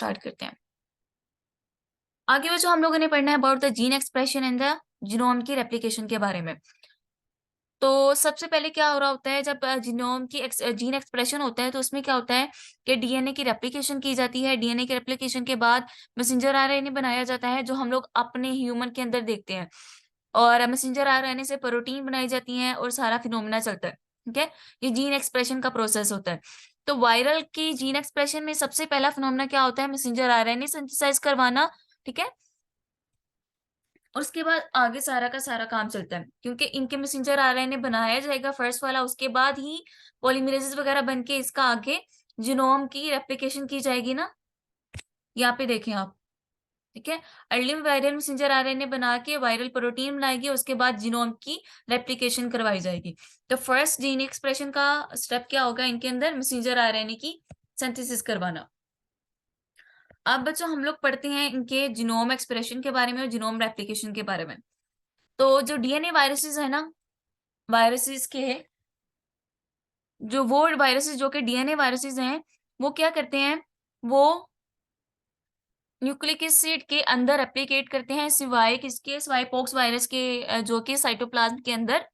Start करते हैं। आगे जो हम लोगों ने पढ़ना है about the gene expression in the genome की रेप्लिकेशन के बारे में। तो सबसे पहले क्या हो रहा होता है, जब जीनोम की जीन एक्सप्रेशन होता है तो उसमें क्या होता है कि डीएनए की रेप्लिकेशन की जाती है। डीएनए की रेप्लिकेशन के बाद मैसेंजर आरएनए बनाया जाता है, जो हम लोग अपने ह्यूमन के अंदर देखते हैं। और मैसेंजर आरएनए से प्रोटीन बनाई जाती हैं और सारा फिनोमेना चलता है। ठीक है, ये जीन एक्सप्रेशन का प्रोसेस होता है। तो वायरल की जीन एक्सप्रेशन में सबसे पहला फिनोमेना क्या होता है, मैसेंजर आरएनए सिंथेसाइज करवाना। ठीक है, और उसके बाद आगे सारा का सारा काम चलता है, क्योंकि इनके मैसेंजर आरएनए बनाया जाएगा फर्स्ट वाला, उसके बाद ही पॉलीमरेजेस वगैरह बन के इसका आगे जीनोम की रेप्लिकेशन की जाएगी ना। यहाँ पे देखें आप। ठीक है, अर्ली में वायरल मैसेंजर आरएनए बना के वायरल प्रोटीन बनाएगी, उसके बाद जीनोम की रेप्लिकेशन करवाई जाएगी। तो फर्स्ट जीन एक्सप्रेशन का स्टेप क्या होगा इनके अंदर, मैसेंजर आरएनए की सिंथेसिस करवाना। अब बच्चों हम लोग पढ़ते हैं इनके जीनोम एक्सप्रेशन के बारे में और जीनोम रेप्लिकेशन के बारे में। तो जो डीएनए वायरसेस है ना, वायरसेस के जो वो वायरसेस जो कि डीएनए वायरसेस हैं, वो क्या करते हैं, वो न्यूक्लिक एसिड के अंदर रेप्लिकेट करते हैं, सिवाय किसके, सिवाय पॉक्स वायरस के, जो कि साइटोप्लाज्म के अंदर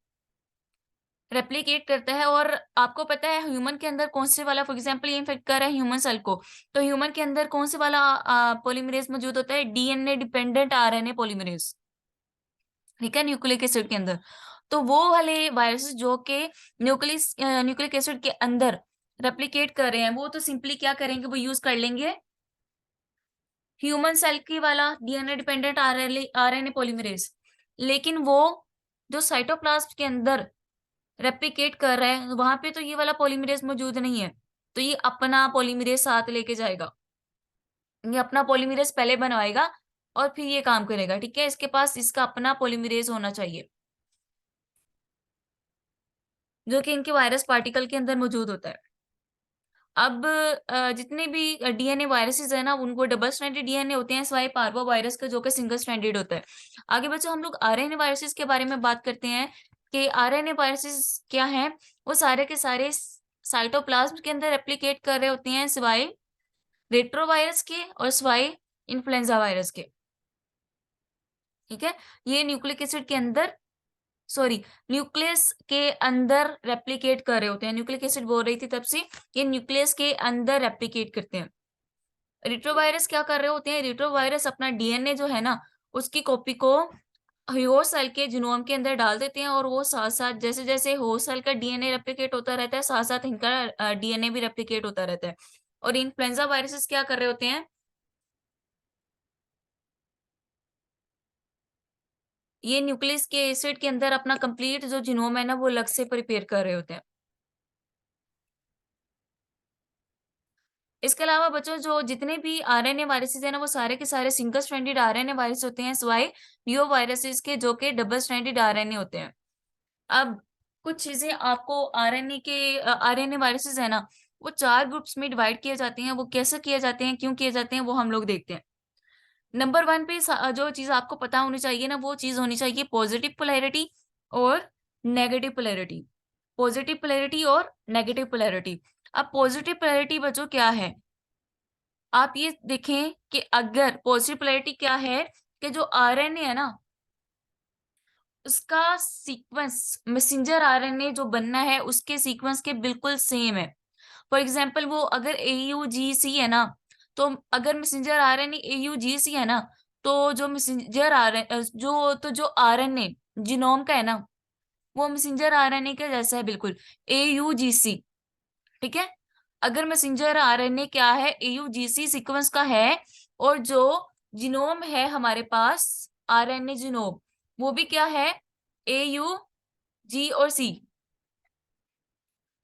रेप्लिकेट करता है। और आपको पता है ह्यूमन के अंदर कौन से वाला, फॉर एग्जांपल ये इन्फेक्ट कर रहा है ह्यूमन सेल को, तो ह्यूमन के अंदर कौन से वाला पॉलीमरेज मौजूद होता है, डीएनए डिपेंडेंट आरएनए पॉलीमरेज। ठीक है, न्यूक्लिक एसिड के अंदर। तो वो वाले वायरसेस जो कि न्यूक्लिक एसिड के अंदर रेप्लिकेट कर रहे हैं, वो तो सिंपली क्या करेंगे, वो यूज कर लेंगे ह्यूमन सेल की वाला डीएनए डिपेंडेंट आरएनए पॉलीमरेज। लेकिन वो जो साइटोप्लाज्म के अंदर रेप्लिकेट कर रहा है, वहां पे तो ये वाला पॉलीमरेज मौजूद नहीं है, तो ये अपना पॉलीमरेज साथ लेके जाएगा। ये अपना पॉलीमरेज पहले बनवाएगा और फिर ये काम करेगा। ठीक है, इसके पास इसका अपना पॉलीमरेज होना चाहिए, जो कि इनके वायरस पार्टिकल के अंदर मौजूद होता है। अब जितने भी डीएनए वायरसेस है ना, उनको डबल स्ट्रैंडेड डीएनए होते हैं, सिवाय पार्वो वायरस का जो कि सिंगल स्ट्रैंडेड होता है। आगे बच्चों हम लोग आरएनए वायरसेस के बारे में बात करते हैं कि आरएनए वायरसेस क्या हैं। वो सारे के सारे साइटोप्लाज्म के अंदर रेप्लिकेट कर रहे होते हैं, सिवाय रेट्रोवायरस के और सिवाय इन्फ्लुएंजा वायरस के। ठीक है, ये न्यूक्लिक एसिड के अंदर, सॉरी, न्यूक्लियस के अंदर रेप्लिकेट कर रहे होते हैं। न्यूक्लिक एसिड बोल रही थी तब से, ये न्यूक्लियस के अंदर रेप्लिकेट करते हैं। रिट्रोवायरस क्या कर रहे होते हैं, रिट्रोवायरस अपना डीएनए जो है ना, उसकी कॉपी को होस्ट सेल के जीनोम के अंदर डाल देते हैं, और वो साथ साथ जैसे जैसे होस्ट सेल का डीएनए रेप्लिकेट होता रहता है, साथ साथ इनका डीएनए भी रेप्लिकेट होता रहता है। और इन्फ्लुएंजा वायरसेस क्या कर रहे होते हैं, ये न्यूक्लियस के एसिड के अंदर अपना कंप्लीट जो जीनोम है ना, वो अलग से प्रिपेयर कर रहे होते हैं। इसके अलावा बच्चों जो जितने भी आरएनए वायरसेस हैं ना, वो सारे के सारे सिंगल स्ट्रैंडेड आरएनए वायरस होते हैं, सिवाय वीओ वायरसेस के जो कि डबल स्ट्रैंडेड आरएनए होते हैं। अब कुछ चीजें आपको आरएनए वायरसेस है ना, वो 4 ग्रुप्स में डिवाइड किए जाते हैं। वो कैसे किए जाते हैं, क्यों किए जाते हैं, वो हम लोग देखते हैं। नंबर 1 पे जो चीज आपको पता होनी चाहिए ना, वो चीज होनी चाहिए पॉजिटिव पोलैरिटी और नेगेटिव पोलैरिटी। पॉजिटिव पोलैरिटी और नेगेटिव पोलैरिटी। अब पॉजिटिव पोलैरिटी बच्चों क्या है, आप ये देखें कि अगर पॉजिटिव पोलैरिटी क्या है, कि जो आरएनए है ना, उसका सीक्वेंस मैसेंजर आरएनए जो बनना है उसके सीक्वेंस के बिल्कुल सेम है। फॉर एग्जाम्पल वो अगर एयूजीसी है ना, तो अगर मैसेंजर आरएनए एयूजीसी है ना, तो जो मैसेंजर आरएनए जो आरएनए जीनोम का है ना, वो मैसेंजर आरएनए का जैसा है बिल्कुल, एयूजीसी। ठीक है, अगर मैसेंजर आरएनए क्या है, एयूजीसी सीक्वेंस का है, और जो जीनोम है हमारे पास आरएनए जीनोम, वो भी क्या है, एयू जी और सी।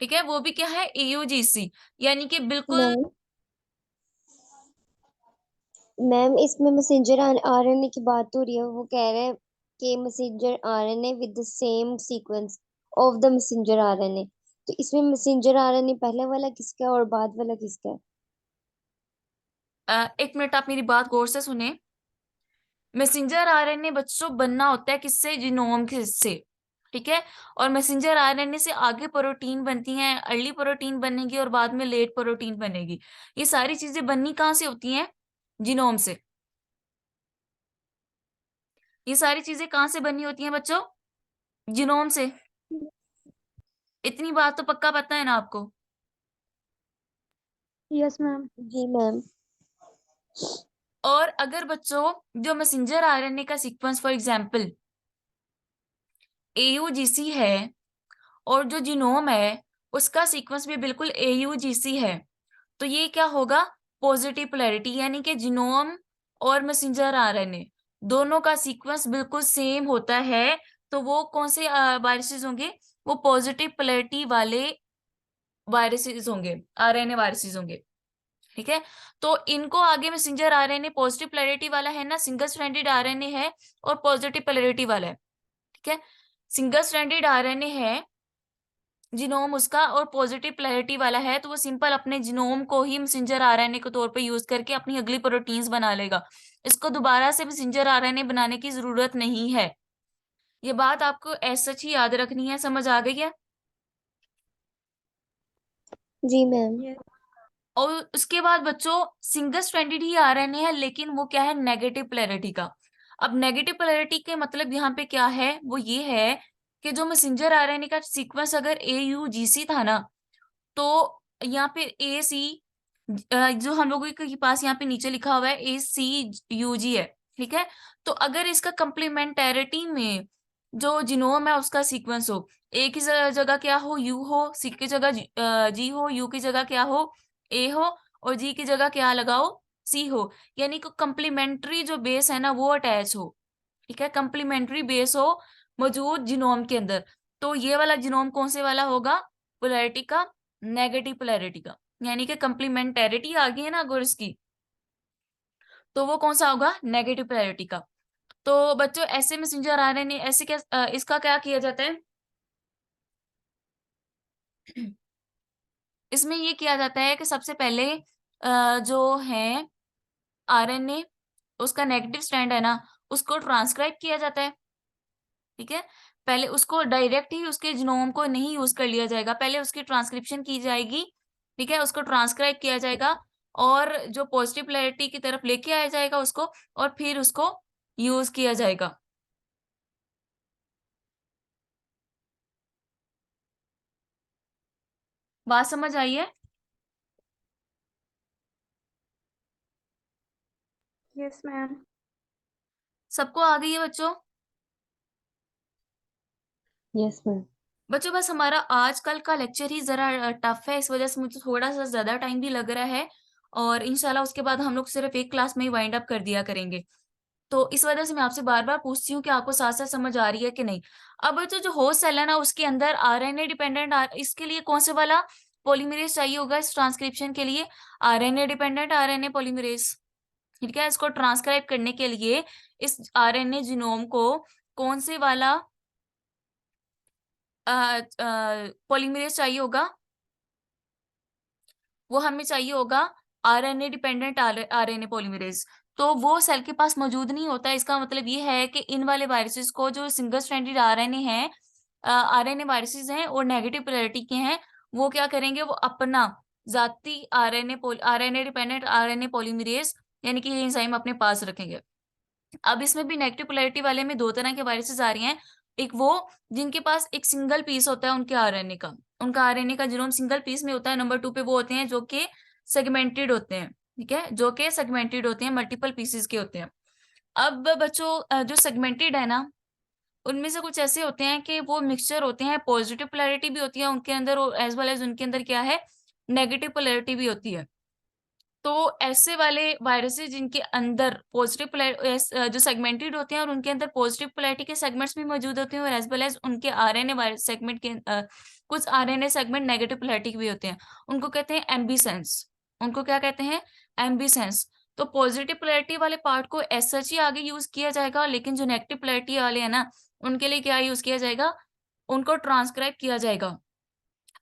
ठीक है, वो भी क्या है, एयूजीसी, यानी कि बिल्कुल। मैम मैम इसमें मैसेंजर आरएनए की बात हो रही है, वो कह रहे हैं कि messenger RNA with the same sequence of the messenger RNA. तो इसमें मैसेंजर आरएनए पहले वाला किसका है और बाद वाला किसका है? एक मिनट आप मेरी बात गौर से सुने। मैसेंजर आरएनए बच्चों बनना होता है किससे, जीनोम के से। ठीक है? और मैसेंजर आरएनए से आगे प्रोटीन बनती हैं, अर्ली प्रोटीन बनेगी और बाद में लेट प्रोटीन बनेगी। ये सारी चीज़ें बननी कहाँ से होती हैं? जीनोम से। ये सारी चीज़ें कहाँ से बनी होती हैं बच्चों? जीनोम से। इतनी बात तो पक्का पता है ना आपको? Yes ma'am. जी मैम। और अगर बच्चों जो मैसेंजर आरएनए का सीक्वेंस फॉर एग्जांपल एयूजीसी है और जो जीनोम है उसका सीक्वेंस भी बिल्कुल एयूजीसी है, तो ये क्या होगा? पॉजिटिव पोलैरिटी, यानी कि जीनोम और मैसेंजर आरएनए दोनों का सीक्वेंस बिल्कुल सेम होता है, तो वो कौन से वायरसेस होंगे? वो पॉजिटिव पोलैरिटी वाले वायरसेस होंगे, आरएनए वायरसेस होंगे। ठीक है? तो इनको आगे मैसेंजर आरएनए पॉजिटिव पोलैरिटी वाला है ना, सिंगल स्ट्रैंडेड आरएनए है और पॉजिटिव पोलैरिटी वाला है। ठीक है? सिंगल स्ट्रैंडेड आरएनए है जीनोम उसका और पॉजिटिव पोलैरिटी वाला है, तो वो सिंपल अपने जीनोम को ही मैसेंजर आरएनए के तौर पे यूज करके अपनी अगली प्रोटीन्स बना लेगा। इसको दोबारा से मैसेंजर आरएनए बनाने की जरूरत नहीं है। ये बात आपको एज सच ही याद रखनी है। समझ आ गई है? जी मैम। और उसके बाद बच्चों सिंगल स्ट्रैंडेड ही आरएनए है, लेकिन वो क्या है? नेगेटिव पोलैरिटी का। अब नेगेटिव पोलैरिटी के मतलब यहाँ पे क्या है? वो ये है कि जो मैसेंजर आरएनए का सीक्वेंस अगर एयूजीसी था ना, तो यहाँ पे ए सी जो हम लोगों के पास यहाँ पे नीचे लिखा हुआ है ACUG है। ठीक है? तो अगर इसका कंप्लीमेंटेरिटी में जो जीनोम है उसका सीक्वेंस हो, ए की जगह क्या हो? यू हो, सी की जगह जी हो, यू की जगह क्या हो? ए हो, और जी की जगह क्या लगाओ? सी हो। यानी कि कंप्लीमेंट्री जो बेस है ना वो अटैच हो। ठीक है? कंप्लीमेंट्री बेस हो मौजूद जीनोम के अंदर। तो ये वाला जीनोम कौन से वाला होगा? पोलैरिटी का, नेगेटिव पोलैरिटी का। यानी कि कंप्लीमेंटेरिटी आ गई है ना अगर इसकी, तो वो कौन सा होगा? नेगेटिव पोलैरिटी का। तो बच्चों ऐसे मैसेंजर आरएनए ऐसे क्या इसका क्या किया जाता है? इसमें ये किया जाता है कि सबसे पहले जो है आरएनए उसका नेगेटिव स्ट्रैंड है ना, उसको ट्रांसक्राइब किया जाता है। ठीक है? पहले उसको डायरेक्ट ही उसके जीनोम को नहीं यूज़ कर लिया जाएगा, पहले उसकी ट्रांसक्रिप्शन की जाएगी, ठीक है? उसको ट्रांसक्राइब किया जाएगा और जो पॉजिटिव पोलैरिटी की तरफ लेके आया जाएगा उसको, और फिर उसको यूज़ किया जाएगा। बात समझ आई है? Yes ma'am. सबको आ गई है बच्चों? Yes ma'am. बच्चों बस हमारा आजकल का लेक्चर ही ज़रा टफ है, इस वजह से मुझे थोड़ा-सा ज़्यादा टाइम भी लग रहा है और इंशाल्लाह उसके बाद हम लोग सिर्फ़ एक क्लास में ही वाइंड अप कर दिया करेंगे। तो इस वजह से मैं आपसे बार-बार पूछती हूँ कि आपको साथ-साथ समझ आ रही है कि नहीं? अब जो जो होस्ट सेल है ना उसके अंदर आरएनए डिपेंडेंट इसके लिए कौन से वाला पॉलीमरेज़ चाहिए होगा इस ट्रांसक्रिप्शन के लिए? RNA dependent RNA polymerase. ठीक है? इसको ट्रांसक्राइब करने के लिए इस आरएनए जीनोम को कौन से वाला पॉलीमरेज़ चाहिए होगा? वो हमें चाहिए होगा आरएनए डिपेंडेंट आरएनए पॉलीमरेज़। तो वो सेल के पास मौजूद नहीं होता है, इसका मतलब ये है कि इन वाले वायरसेस को जो सिंगल स्ट्रैंडेड आरएनए हैं आरएनए वायरसेस हैं और नेगेटिव पोलैरिटी के हैं, वो क्या करेंगे? वो अपना ज़ाती आरएनए डिपेंडेंट आरएनए पॉलीमरेज़ यानी कि ये एंजाइम अपने पास रखेंगे। अब इसमें भी नेगेटिव पोलैरिटी वाले में 2 तरह के वायरसेस आ रही हैं। एक वो जिनके पास एक सिंगल पीस होता है उनके आरएनए का। उनका आरएनए का जीनोम सिंगल पीस में होता है। नंबर 2 पे वो होते हैं जो कि सेगमेंटेड होते हैं, ठीक है? जो कि सेगमेंटेड होते हैं, मल्टीपल पीसेस के होते हैं। अब बच्चों जो सेगमेंटेड है ना, उनमें से कुछ ऐसे होते हैं कि वो मिक्सचर होते हैं, पॉजिटिव पोलैरिटी भी होती है उनके अंदर और एज़ वेल एज़ उनके अंदर क्या है, नेगेटिव पोलैरिटी भी होती है। तो ऐसे वाले वायरसेस जिनके अंदर जो सेगमेंटेड होते हैं और उनके अंदर पॉजिटिव पोलैरिटी के सेगमेंट्स भी मौजूद होते हैं और एज़ वेल एज़ उनके आरएनए वायरस सेगमेंट के कुछ आरएनए सेगमेंट नेगेटिव पोलैरिटी के भी होते हैं। उनको कहते हैं एम्बिसेंस। उनको क्या कहते हैं? एम्बिसेंस। तो पॉजिटिव पोलैरिटी वाले पार्ट को एज़ सच ही आगे यूज़ किया जाएगा, लेकिन जो नेगेटिव पोलैरिटी वाले हैं ना, उनके लिए क्या यूज़ किया जाएगा? उनको ट्रांसक्राइब किया जाएगा।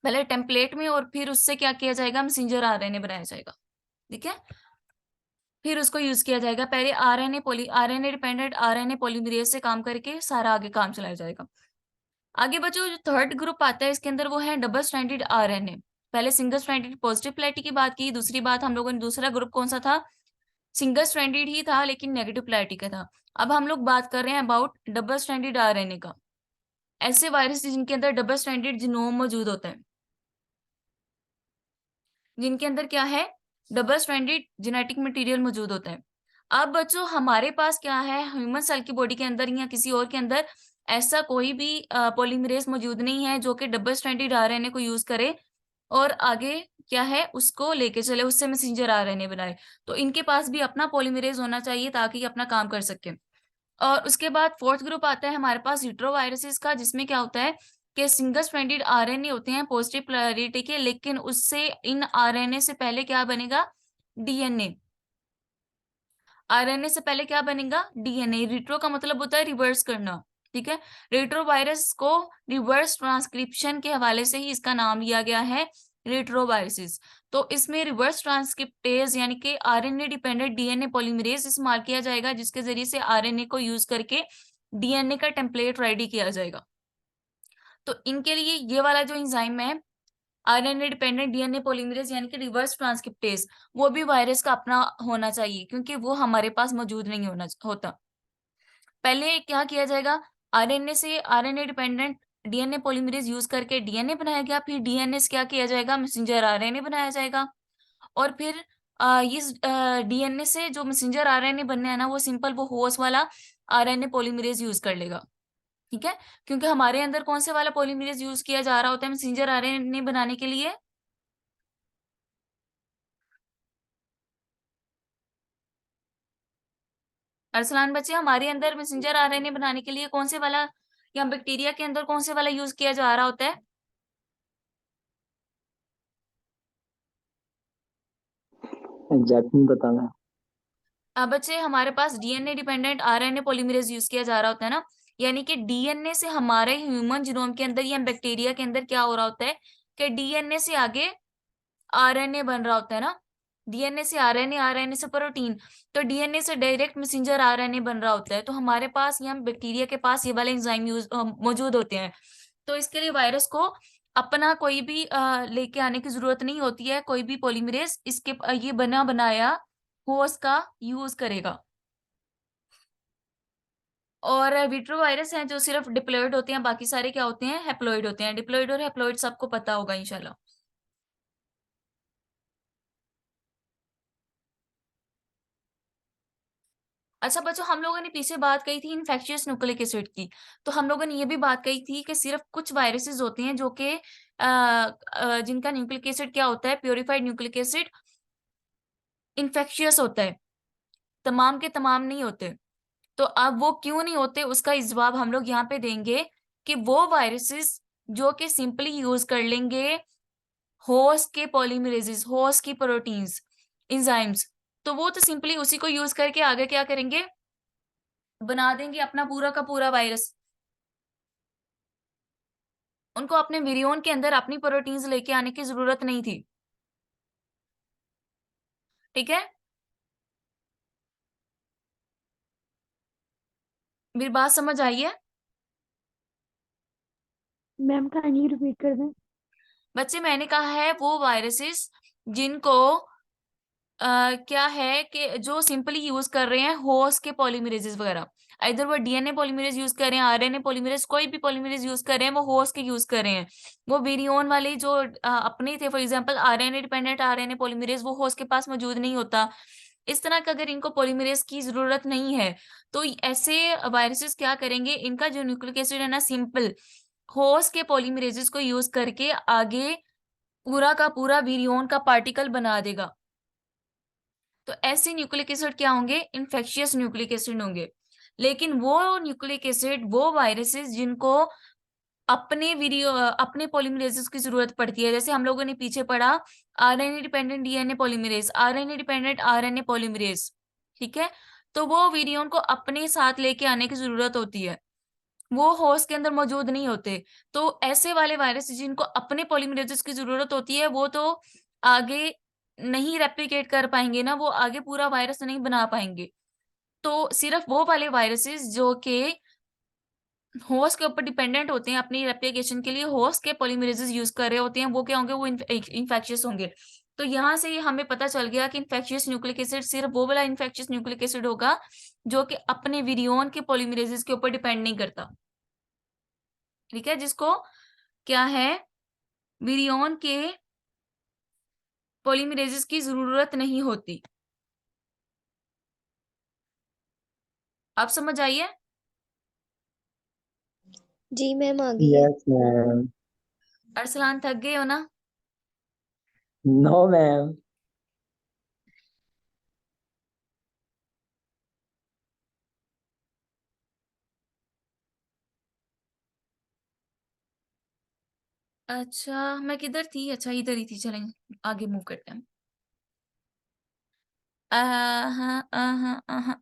पहले टेम्पलेट में और फिर उससे क्या किया जाएगा? मैसेंजर आरएनए बनाया जाएगा। ठीक है? फिर उसको यूज़ किया जाएगा। पहले आरएनए डिपेंडेंट आरएनए पॉलीमरेज़ से काम करके सारा आगे काम चलाया जाएगा। आगे बच्चों जो थर्ड ग्रुप आता है इसके अंदर वो है डबल स्ट्रैंडेड आरएनए। पहले सिंगल स्ट्रैंडेड पॉजिटिव पोलैरिटी की बात की, दूसरी बात हम लोगों ने दूसरा ग्रुप कौन सा था, सिंगल स्ट्रैंडेड ही था लेकिन नेगेटिव पोलैरिटी का था। अब हम लोग बात कर रहे हैं अबाउट डबल स्ट्रैंडेड आरएनए का। ऐसे वायरस जिनके अंदर डबल स्ट्रैंडेड जीनोम मौजूद होता है, जिनके अंदर क्या है, डबल स्ट्रैंडेड जेनेटिक मटेरियल मौजूद होता है। अब बच्चों हमारे पास क्या है, ह्यूमन सेल की बॉडी के अंदर या किसी और के अंदर ऐसा कोई भी पॉलीमरेज मौजूद नहीं है जो कि डबल स्ट्रैंडेड आरएनए को यूज करे और आगे क्या है उसको लेके चले, उससे मैसेंजर आरएनए बनाए। तो इनके पास भी अपना पॉलीमरेज होना चाहिए ताकि ये अपना काम कर सके। और उसके बाद फोर्थ ग्रुप आता है हमारे पास यूट्रोवायरसेस का, जिसमें क्या होता है कि सिंगल स्ट्रैंडेड आरएनए होते हैं पॉजिटिव पोलैरिटी के, लेकिन उससे इन आरएनए से पहले क्या बनेगा, डीएनए। आरएनए से पहले क्या बनेगा, डीएनए। रिट्रो का मतलब होता है रिवर्स करना, ठीक है। रेट्रोवायरस को रिवर्स ट्रांसक्रिप्शन के हवाले से ही इसका नाम लिया गया है रेट्रोवायरसेस। तो इसमें रिवर्स ट्रांसक्रिप्टेज यानी कि आरएनए डिपेंडेंट डीएनए पॉलीमरेज इस्तेमाल किया जाएगा, जिसके जरिए से आरएनए को यूज करके डीएनए का टेम्पलेट रेडी किया जाएगा। तो इनके लिए ये वाला जो एंजाइम है आरएनए डिपेंडेंट डीएनए पॉलीमरेज यानी कि रिवर्स ट्रांसक्रिप्टेज, वो भी वायरस का अपना होना चाहिए क्योंकि वो हमारे पास मौजूद नहीं होता। पहले क्या किया जाएगा, आरएनए से RNA dependent DNA polymerase use करके डीएनए बनाया गया, फिर डीएनए से क्या किया जाएगा, मैसेंजर आरएनए बनाया जाएगा। और फिर इस डीएनए से जो मैसेंजर आरएनए बनना है ना, वो सिंपल वो होस्ट वाला आरएनए पॉलीमरेज यूज कर लेगा, ठीक है। क्योंकि हमारे अंदर कौन से वाला पॉलीमरेज यूज किया जा रहा होता है मैसेंजर आरएनए बनाने के लिए, अरसलान बच्चे, हमारे अंदर मैसेंजर आरएनए बनाने के लिए कौन से वाला, या बैक्टीरिया के अंदर कौन से वाला यूज किया जा रहा होता है। एग्जैक्ट नहीं पता मैं। बच्चे हमारे पास DNA dependent RNA polymerase use किया जा रहा होता है ना, यानी कि डीएनए से हमारे ह्यूमन जीनोम के अंदर या बैक्टीरिया के अंदर क्या हो रहा होता है कि डीएनए से आगे आरएनए बन रहा होता है ना, डीएनए से आरएनए, आरएनए से प्रोटीन, तो डीएनए से डायरेक्ट मैसेंजर आरएनए बन रहा होता है। तो हमारे पास या बैक्टीरिया के पास ये वाले एंजाइम मौजूद होते हैं। तो इसके लिए वायरस को अपना कोई भी लेके आने की जरूरत नहीं होती है, कोई भी पॉलीमरेज इसके ये बना बनाया होस्ट का यूज करेगा। और विट्रो वायरस हैं जो सिर्फ डिप्लॉयड होते हैं, बाकी सारे क्या होते हैं, हैप्लॉयड होते हैं। डिप्लॉयड और हैप्लॉयड सबको पता होगा इंशाल्लाह। अच्छा बच्चों, हम लोगों ने पीछे बात कही थी इन्फेक्शियस न्यूक्लिक एसिड की, तो हम लोगों ने ये भी बात कही थी कि सिर्फ कुछ वायरसेस होते हैं जो कि जिनका न्यूक्लिक एसिड क्या होता है, प्योरिफाइड न्यूक्लिक एसिड इन्फेक्शियस होता है, तमाम के तमाम नहीं होते। तो अब वो क्यों नहीं होते उसका जवाब हम लोग यहाँ पे देंगे कि वो वायरसेस जो कि सिंपली यूज कर लेंगे होस्ट के पॉलीमरेजेस, होस्ट की प्रोटीन्स, एंजाइम्स, तो वो तो सिंपली उसी को यूज करके आगे क्या करेंगे, बना देंगे अपना पूरा का पूरा वायरस। उनको अपने विरियन के अंदर अपनी प्रोटीन्स लेके आने की जरूरत नहीं थी, ठीक है। मेरी बात समझ आई है मैम काइंडली रिपीट कर दें। बच्चे? मैंने कहा है वो वायरसेस जिनको क्या है कि जो सिंपली यूज कर रहे हैं होस्ट के पॉलीमरेजेस वगैरह, इधर वो डीएनए पॉलीमरेज यूज कर रहे हैं, आरएनए पॉलीमरेज, कोई भी पॉलीमरेज यूज कर रहे हैं, वो होस्ट के यूज कर रहे हैं। वो विरियन वाले जो अपने थे, for example RNA dependent RNA polymerase, वो होस्ट के पास मौजूद नहीं होता। इस तरह का अगर इनको पॉलीमरेज की जरूरत नहीं है तो ऐसे वायरसेस क्या करेंगे, इनका जो न्यूक्लिक एसिड है ना, सिंपल होस्ट के पॉलीमरेजेस को यूज करके आगे पूरा का पूरा विरियन का पार्टिकल बना देगा। तो ऐसे न्यूक्लिक एसिड क्या होंगे, इन्फेक्शियस न्यूक्लिक एसिड होंगे। लेकिन वो न्यूक्लिक एसिड, वो वायरसेस जिनको अपने पॉलीमरेजेस की जरूरत पड़ती है, जैसे हम लोगों ने पीछे पढ़ा RNA dependent DNA polymerase, RNA dependent RNA polymerase, ठीक है। तो वो विरियन को अपने साथ लेके आने की जरूरत होती है, वो होस्ट के अंदर मौजूद नहीं होते। तो ऐसे वाले वायरस जिनको अपने पॉलीमरेजेस की जरूरत होती है, वो तो आगे नहीं रेप्लिकेट कर पाएंगे ना, वो आगे पूरा वायरस नहीं बना पाएंगे। तो सिर्फ वो वाले वायरसेस जो कि होस्ट के ऊपर डिपेंडेंट होते हैं अपनी रेप्लिकेशन के लिए, होस्ट के पॉलीमरेजेस यूज कर रहे होते हैं, वो क्या होंगे, वो इन्फेक्शियस होंगे। तो यहाँ से हमें पता चल गया कि इन्फेक्शियस न्यूक्लिक एसिड सिर्फ वो वाला इन्फेक्शियस न्यूक्लिक एसिड होगा जो कि अपने विरियोन के पॉलीमरेजेस के ऊपर डिपेंड नहीं करता। ठीक है, जिसको क्या है, विरियोन के पॉलीमरेजेस की जरूरत नहीं होती। आप समझ आइए। जी मैम आ गई है। Yes ma'am. अरसलान थक गए हो ना? No ma'am. अच्छा, मैं किधर थी? अच्छा, इधर ही थी, चलें आगे मूव करते हैं।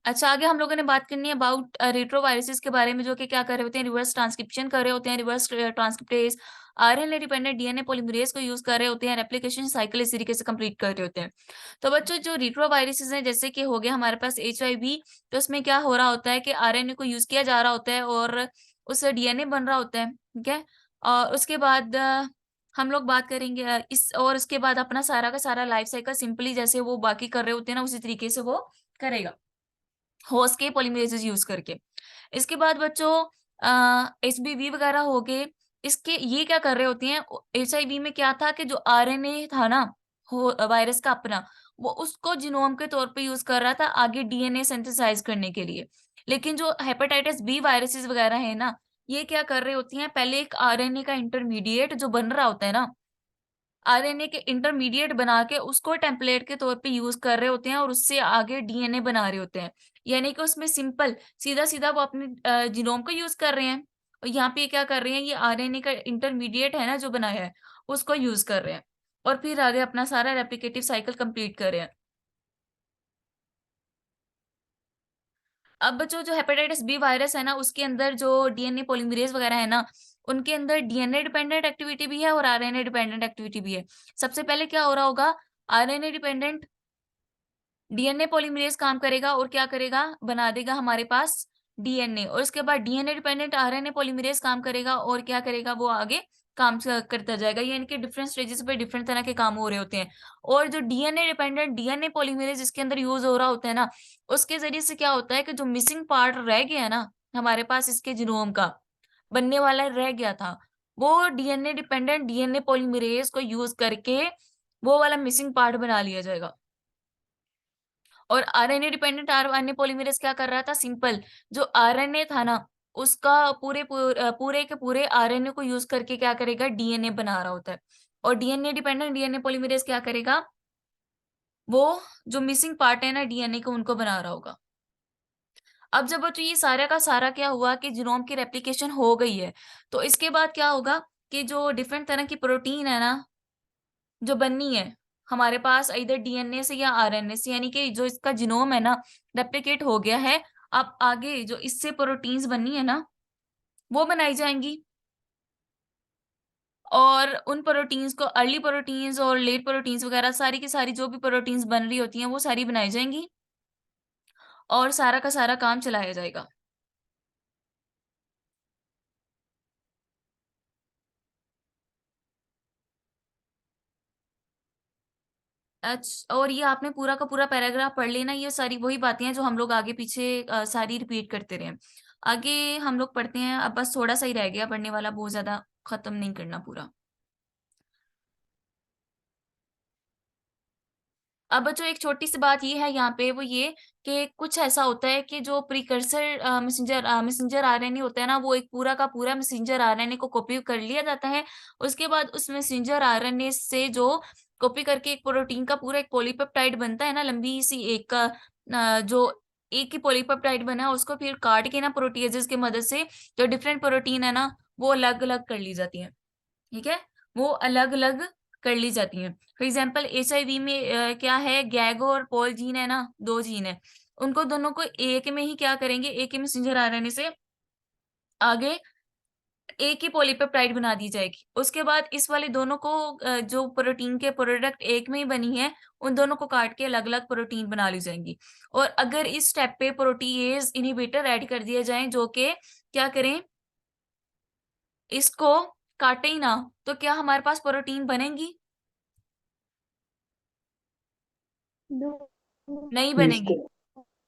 अच्छा, आगे हम लोगों ने बात करनी है अबाउट रेट्रोवायरसेस के बारे में, जो कि क्या कर रहे होते हैं, रिवर्स ट्रांसक्रिप्शन कर रहे होते हैं, reverse transcriptase RNA dependent DNA polymerase को यूज कर रहे होते हैं, रेप्लिकेशन साइकिल इस तरीके से कंप्लीट कर रहे होते हैं। तो बच्चों, जो रेट्रोवायरसेस हैं, जैसे कि हो गया हमारे पास एचआईवी, तो उसमें क्या हो रहा होता है कि आरएनए को यूज किया जा रहा होता है और उससे डीएनए बन रहा होता है। ठीक है, और उसके बाद हम लोग बात करेंगे इस, और इसके बाद अपना सारा का सारा लाइफ साइकिल सिंपली जैसे वो बाकी कर रहे होते हैं ना, उसी तरीके से वो करेगा, होस्ट के पॉलीमरेजेस यूज करके। इसके बाद बच्चों एचबीवी वगैरह हो गए, इसके ये क्या कर रहे होते हैं, एचआईवी में क्या था कि जो आरएनए था ना, हो वायरस का अपना, वो उसको जीनोम के तौर पे यूज कर रहा था आगे डीएनए सिंथेसाइज करने के लिए। लेकिन जो हेपेटाइटिस बी वायरसेस वगैरह है ना, ये क्या कर रहे होती हैं, पहले एक आरएनए का इंटरमीडिएट जो बन रहा होता है ना, आरएनए के इंटरमीडिएट बना के उसको टेम्पलेट के तौर पे यूज कर रहे होते हैं और उससे आगे डीएनए बना रहे होते हैं। यानी कि उसमें सिंपल सीधा सीधा वो अपने जीनोम को यूज कर रहे हैं, और यहाँ पे क्या कर रहे हैं, ये आरएनए का इंटरमीडिएट है ना जो बनाया है, उसको यूज कर रहे हैं और फिर आगे अपना सारा रेप्लिकेटिव साइकिल कंप्लीट कर रहे हैं। अब बच्चों, जो हेपेटाइटिस बी वायरस है ना, उसके अंदर जो डीएनए पॉलीमरेज वगैरह है ना, उनके अंदर डीएनए डिपेंडेंट एक्टिविटी भी है और आरएनए डिपेंडेंट एक्टिविटी भी है। सबसे पहले क्या हो रहा होगा, आरएनए डिपेंडेंट डीएनए पॉलीमरेज काम करेगा और क्या करेगा, बना देगा हमारे पास डीएनए, और उसके बाद डीएनए डिपेंडेंट आरएनए पॉलीमरेज काम करेगा और क्या करेगा, वो आगे काम करता जाएगा। यानी कि डिफरेंट स्टेजेस पे डिफरेंट तरह के काम हो रहे होते हैं। और जो डीएनए डिपेंडेंट डीएनए पॉलीमरेज इसके अंदर यूज हो रहा होता है ना, उसके जरिए से क्या होता है कि जो मिसिंग पार्ट रह गया है ना हमारे पास, इसके जीनोम का बनने वाला रह गया था, वो डीएनए डिपेंडेंट डीएनए पॉलीमरेज को यूज करके वो वाला मिसिंग पार्ट बना लिया जाएगा। और आरएनए डिपेंडेंट आरएनए पॉलीमरेज क्या कर रहा था, सिंपल जो आरएनए था ना, उसका पूरे के पूरे आरएनए को यूज करके क्या करेगा, डीएनए बना रहा होता है। और डीएनए डिपेंडेंट डीएनए पॉलीमरेज क्या करेगा, वो जो मिसिंग पार्ट है ना डीएनए को, उनको बना रहा होगा। अब जब बच्चों ये सारा का सारा क्या हुआ कि जीनोम की रेप्लिकेशन हो गई है, तो इसके बाद क्या होगा कि जो डिफरेंट तरह की प्रोटीन है ना, जो बननी है हमारे पास इधर डीएनए से या आरएनए से, यानी कि जो इसका जीनोम है ना रेप्लिकेट हो गया है, अब आगे जो इससे प्रोटीन्स बननी है ना, वो बनाई जाएंगी। और उन प्रोटीन्स को अर्ली प्रोटीन्स और लेट प्रोटीन्स वगैरह सारी की सारी जो भी प्रोटीन्स बन रही होती हैं वो सारी बनाई जाएंगी और सारा का सारा काम चलाया जाएगा। अच्छा, और ये आपने पूरा का पूरा पैराग्राफ पढ़ लेना, ये सारी वही बातें हैं जो हम लोग आगे पीछे सारी रिपीट करते रहे। आगे हम लोग पढ़ते हैं, अब बस थोड़ा सा ही रह गया पढ़ने वाला, बहुत ज्यादा खत्म नहीं करना पूरा। अब बच्चों, एक छोटी सी बात ये है यहाँ पे, वो ये कि कुछ ऐसा होता है कि जो प्रीकर्सर मैसेंजर आरएनए होता है ना, वो एक पूरा का पूरा मैसेंजर आरएनए को कॉपी कर लिया जाता है। उसके बाद उस मैसेंजर आरएनए से जो कॉपी करके एक प्रोटीन का पूरा एक पॉलीपेप्टाइड बनता है ना, लंबी सी एक का जो एक ही पॉलीपेप्टाइड बना है, उसको फिर काट के ना प्रोटीएजेस की मदद से जो डिफरेंट प्रोटीन है ना, वो अलग अलग कर ली जाती है। ठीक है, वो अलग अलग कर ली जाती हैं। फॉर एग्जाम्पल एचआईवी में क्या है, गैगो और पॉल जीन है ना, दो जीन है, उनको दोनों को एक में ही क्या करेंगे, एक ही मैसेंजर आरएनए से आगे एक ही पॉलीपेप्टाइड बना दी जाएगी। उसके बाद इस वाले दोनों को जो प्रोटीन के प्रोडक्ट एक में ही बनी है, उन दोनों को काट के अलग अलग प्रोटीन बना ली जाएंगी। और अगर इस स्टेप पे प्रोटीएज इनहिबिटर ऐड कर दिए जाएं, जो कि क्या करें, इसको काटे ही ना तो क्या हमारे पास प्रोटीन बनेंगी? नो। नहीं बनेगी।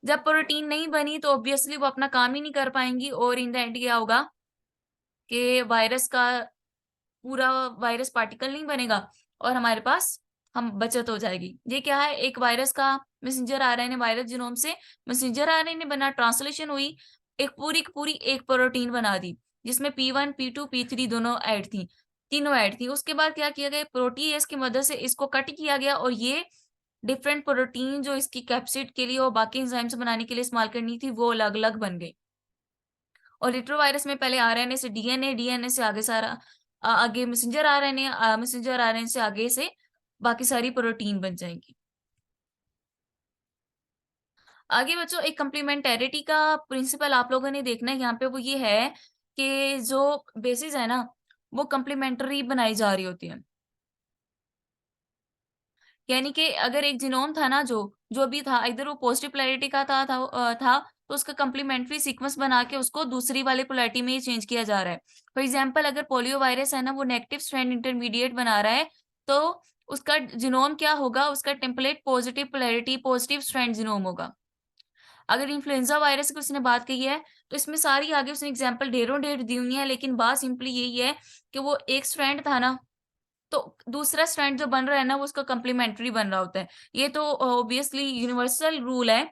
जब प्रोटीन नहीं बनी तो ऑब्वियसली वो अपना काम ही नहीं कर पाएंगी और इन द एंड क्या होगा कि वायरस का पूरा वायरस पार्टिकल नहीं बनेगा और हमारे पास हम बचत हो जाएगी। ये क्या है, एक वायरस का मैसेंजर आरएनए वायरस जीनोम से मैसेंजर आरएनए बना, ट्रांसलेशन हुई, एक पूरी की पूरी एक प्रोटीन बना दी जिसमें P1 P2 P3 दोनों ऐड थी, तीनों ऐड थी। उसके बाद क्या किया गया, प्रोटीएज की मदद से इसको कट किया गया और ये डिफरेंट प्रोटीन जो इसकी कैप्सिड के लिए और बाकी एंजाइम्स बनाने के लिए इस्तेमाल करनी थी वो अलग अलग बन गई। और रिट्रोवायरस में पहले आरएनए से डीएनए, डीएनए से आगे सारा आगे मैसेंजर आरएनए, मैसेंजर आरएनए से आगे से बाकी सारी प्रोटीन बन जाएंगी। आगे बच्चों एक कंप्लीमेंटेरिटी का प्रिंसिपल आप लोगों ने देखना है यहाँ पे, वो ये है कि जो बेसिस है ना वो कंप्लीमेंट्री बनाई जा रही होती है। यानी कि अगर एक जीनोम था ना जो जो भी था, इधर वो पॉजिटिव पोलैरिटी का था तो उसका कंप्लीमेंट्री सीक्वेंस बना के उसको दूसरी वाली पोलैरिटी में ही चेंज किया जा रहा है। फॉर एग्जांपल अगर पोलियो वायरस है ना वो नेगेटिव स्ट्रैंड इंटरमीडिएट बना रहा है तो उसका जीनोम क्या होगा, उसका template positive polarity positive strand genome होगा। अगर इन्फ्लुएंजा वायरस की उसने बात कही है तो इसमें सारी आगे उसने एग्जाम्पल ढेरों ढेर दी हुई है, लेकिन बात सिंपली यही है कि वो एक स्ट्रैंड था ना तो दूसरा स्ट्रैंड जो बन रहा है ना वो उसका कम्प्लीमेंट्री बन रहा होता है। ये तो ऑब्वियसली यूनिवर्सल रूल है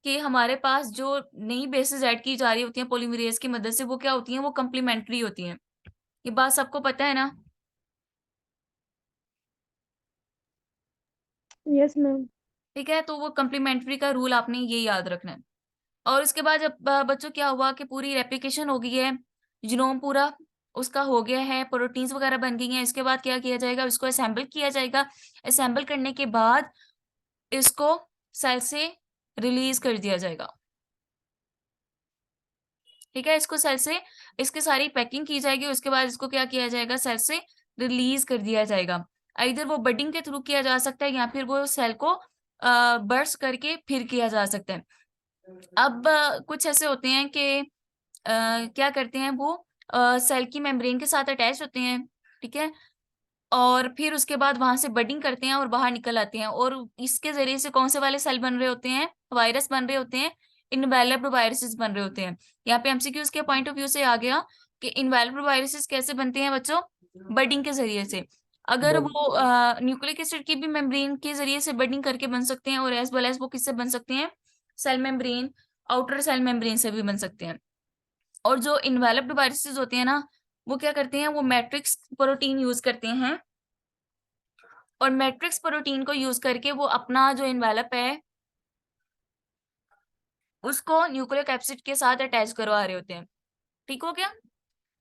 कि हमारे पास जो नई बेसिस ऐड की जा रही होती हैं पॉलीमरेज की मदद से वो क्या होती हैं, वो कम्प्लीमेंट्री होती हैं। ये बात सबको पता है ना? Yes ma'am. ठीक है, तो वो कम्प्लीमेंट्री का रूल आपने ये याद रखना है। और उसके बाद जब बच्चों क्या हुआ कि पूरी रेप्लिकेशन हो गई है, जीनोम पूरा उसका हो गया है, प्रोटीन्स वगैरह बन गई हैं, इसके बाद क्या किया जाएगा, इसको असेंबल किया जाएगा। असेंबल करने के बाद इसको सेल से रिलीज कर दिया जाएगा। ठीक है, इसको सेल से इसकी सारी पैकिंग की जाएगी, उसके बाद इसको क्या किया जाएगा, सेल से रिलीज कर दिया जाएगा। इधर वो बडिंग के थ्रू किया जा सकता है या फिर वो सेल को बर्स्ट करके फिर किया जा सकता है। अब कुछ ऐसे होते हैं कि क्या करते हैं वो सेल की मेम्ब्रेन के साथ अटैच होते हैं, ठीक है, और फिर उसके बाद वहां से बडिंग करते हैं और बाहर निकल आते हैं और इसके जरिए से कौन से वाले सेल बन रहे होते हैं, वायरस बन रहे होते हैं, इनवेलप्ड वायरसेस बन रहे होते हैं। यहाँ पे एमसीक्यूज के पॉइंट ऑफ व्यू से आ गया कि इनवेलप्ड वायरसेस कैसे बनते हैं बच्चों, बडिंग के जरिए से। अगर वो न्यूक्लिक एसिड की भी मेम्ब्रेन के जरिए से बडिंग करके बन सकते हैं और एज वेल एज वो किससे बन सकते हैं, cell membrane, outer cell membrane से भी बन सकते हैं। और जो इन्वेलप्ड वायरसेस होते हैं ना वो क्या करते हैं, वो मैट्रिक्स प्रोटीन यूज करते हैं और मैट्रिक्स प्रोटीन को यूज करके वो अपना जो इन्वेलप है उसको न्यूक्लिक एसिड के साथ अटैच करवा रहे होते हैं। ठीक हो गया,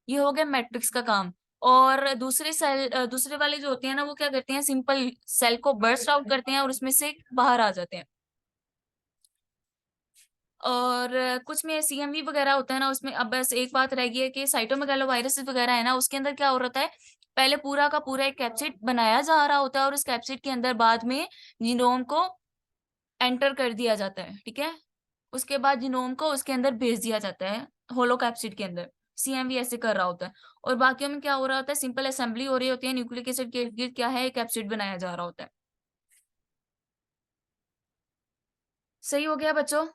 ये हो गया मैट्रिक्स का काम। और दूसरे सेल दूसरे वाले जो होते हैं ना वो क्या करते हैं, सिंपल सेल को बर्स्ट आउट करते हैं और उसमें से बाहर आ जाते हैं। और कुछ में सीएमवी वगैरह होता है ना उसमें अब बस एक बात रह गई है कि साइटोमेगालोवायरस वगैरह है ना उसके अंदर क्या हो रहा है, पहले पूरा का पूरा एक कैप्सिड बनाया जा रहा होता है और उस कैप्सिड के अंदर बाद में जीनोम को एंटर कर दिया जाता है। ठीक है, उसके बाद जीनोम को उसके अंदर भेज दिया जाता है होलो कैप्सिड के अंदर। सीएमवी ऐसे कर रहा होता है और बाकियों में क्या हो रहा होता है, सिंपल असेंबली हो रही होती है, न्यूक्लिक एसिड के इर्द गिर्द क्या है, कैप्सिड बनाया जा रहा होता है। सही हो गया बच्चों?